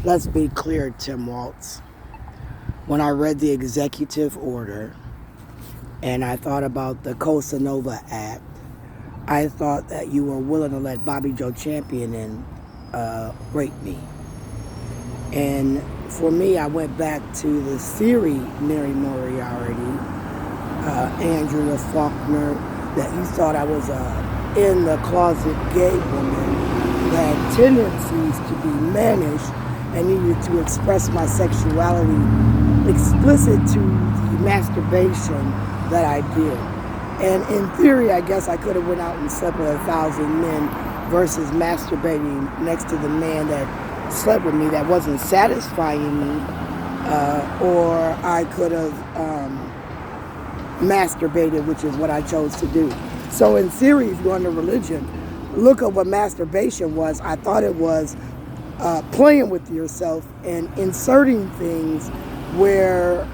Let's be clear, Tim Waltz. When I read the executive order and I thought about the Cosa Nova Act, I thought that you were willing to let Bobby Joe Champion in rape me. And for me, I went back to the Siri Mary Moriarty, Andrea Faulkner, that you thought I was a in the closet gay woman that had tendencies to be mannish and needed to express my sexuality explicit to the masturbation that I did. And in theory, I guess I could have went out and slept with 1,000 men versus masturbating next to the man that slept with me that wasn't satisfying me, or I could have masturbated, which is what I chose to do. So in theory, if you're under religion, look at what masturbation was. I thought it was playing with yourself and inserting things where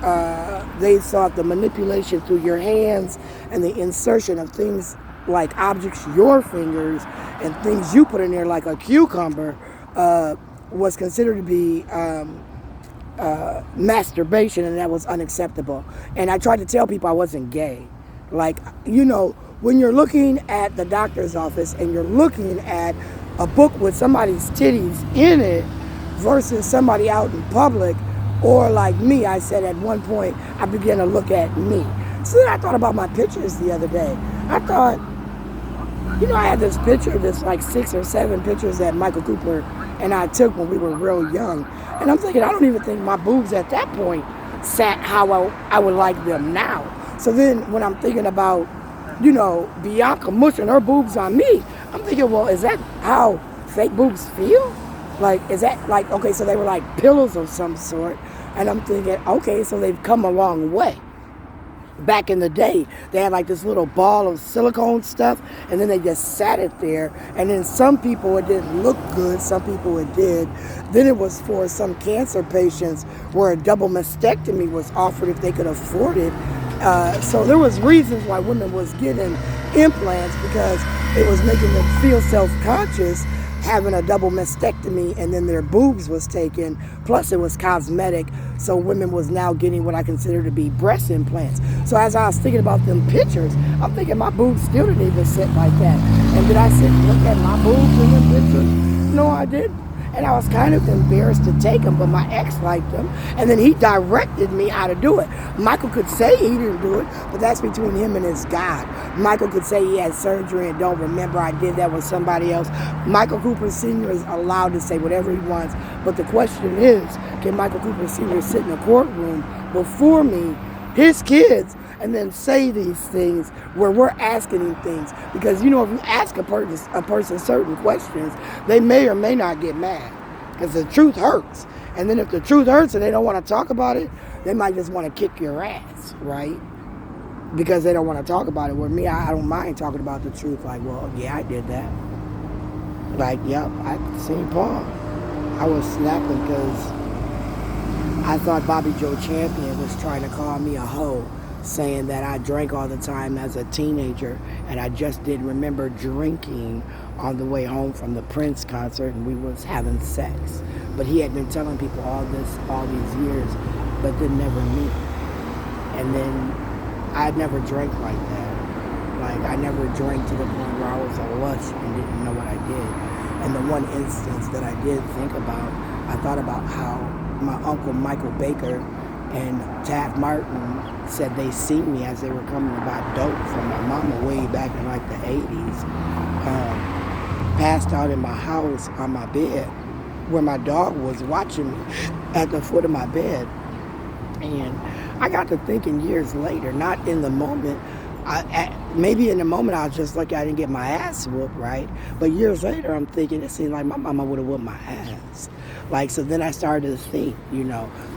they thought the manipulation through your hands and the insertion of things like objects, your fingers, and things you put in there like a cucumber was considered to be masturbation, and that was unacceptable. And I tried to tell people I wasn't gay. Like, when you're looking at the doctor's office and you're looking at a book with somebody's titties in it versus somebody out in public, or like me, I said at one point, I began to look at me. So then I thought about my pictures the other day. I thought, I had this picture, this like 6 or 7 pictures that Michael Cooper and I took when we were real young. And I'm thinking, I don't even think my boobs at that point sat how I would like them now. So then when I'm thinking about, Bianca mushing her boobs on me, I'm thinking, well, is that how fake boobs feel? Like, is that like, okay, so they were like pillows of some sort. And I'm thinking, okay, so they've come a long way. Back in the day, they had like this little ball of silicone stuff, and then they just sat it there. And then some people, it didn't look good, some people it did. Then it was for some cancer patients where a double mastectomy was offered if they could afford it. So there was reasons why women was getting implants, because it was making them feel self-conscious having a double mastectomy, and then their boobs was taken, plus it was cosmetic, so women was now getting what I consider to be breast implants. So as I was thinking about them pictures, I'm thinking my boobs still didn't even sit like that. And did I sit and look at my boobs in them pictures? No, I didn't. And I was kind of embarrassed to take them, but my ex liked them, and then he directed me how to do it. Michael could say he didn't do it, but that's between him and his God. Michael could say he had surgery and don't remember I did that with somebody else. Michael Cooper Sr. is allowed to say whatever he wants, but the question is, can Michael Cooper Sr. sit in a courtroom before me, his kids, and then say these things where we're asking him things? Because, if you ask a person certain questions, they may or may not get mad, because the truth hurts. And then if the truth hurts and they don't want to talk about it, they might just want to kick your ass, right? Because they don't want to talk about it. With me, I don't mind talking about the truth. Like, well, yeah, I did that. Like, yep, I seen Paul. I was snapping because I thought Bobby Joe Champion was trying to call me a hoe, saying that I drank all the time as a teenager, and I just didn't remember drinking on the way home from the Prince concert, and we was having sex. But he had been telling people all these years, but didn't never meet. And then I never drank like that. Like, I never drank to the point where I was a lush and didn't know what I did. And the one instance that I did think about, I thought about how my uncle Michael Baker and Taft Martin said they seen me as they were coming to buy dope from my mama way back in like the 80s. Passed out in my house on my bed where my dog was watching me at the foot of my bed. And I got to thinking years later, not in the moment. Maybe in the moment I was just lucky I didn't get my ass whooped, right? But years later I'm thinking it seemed like my mama would have whooped my ass. Like, so then I started to think,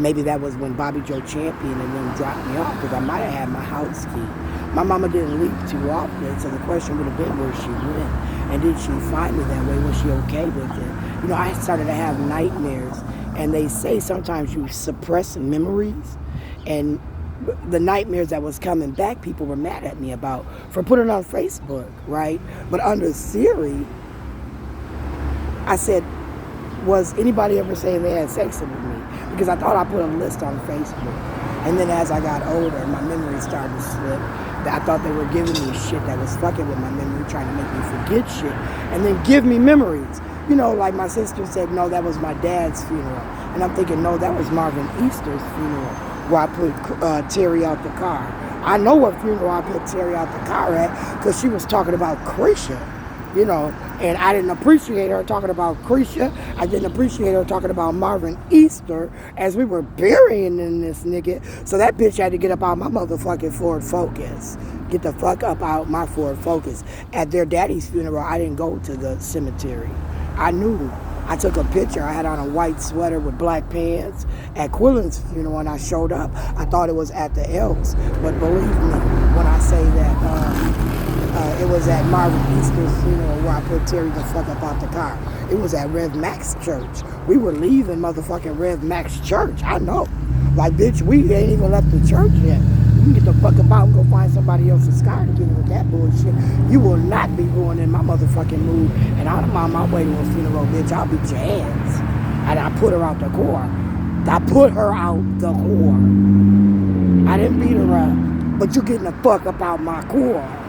maybe that was when Bobby Joe Champion and them dropped me off, because I might have had my house key. My mama didn't leave too often, so the question would have been where she went. And did she find me that way? Was she okay with it? I started to have nightmares, and they say sometimes you suppress memories, and the nightmares that was coming back, people were mad at me about for putting on Facebook, right? But under Siri, I said, was anybody ever saying they had sex with me? Because I thought I put a list on Facebook. And then as I got older, my memory started to slip. I thought they were giving me shit that was fucking with my memory, trying to make me forget shit, and then give me memories. You know, like my sister said, no, that was my dad's funeral. And I'm thinking, no, that was Marvin Easter's funeral, where I put Terry out the car. I know what funeral I put Terry out the car at, because she was talking about Krisha, you know, and I didn't appreciate her talking about Krisha. I didn't appreciate her talking about Marvin Easter as we were burying in this nigga. So that bitch had to get up out my motherfucking Ford Focus. Get the fuck up out my Ford Focus. At their daddy's funeral, I didn't go to the cemetery. I knew. I took a picture. I had on a white sweater with black pants at Quillen's funeral, and I showed up. I thought it was at the Elks, but believe me when I say that it was at Marvin Easter's funeral where I put Terry the fuck up out the car. It was at Rev Max Church. We were leaving motherfucking Rev Max Church. I know. Like, bitch, we ain't even left the church yet. You can get the fuck about and go find somebody else's car to get with that bullshit. You will not be ruining my motherfucking mood. And I'm on my way to a funeral, bitch. I'll beat your ass. And I put her out the car. I put her out the car. I didn't beat her up. But you getting the fuck up out my car.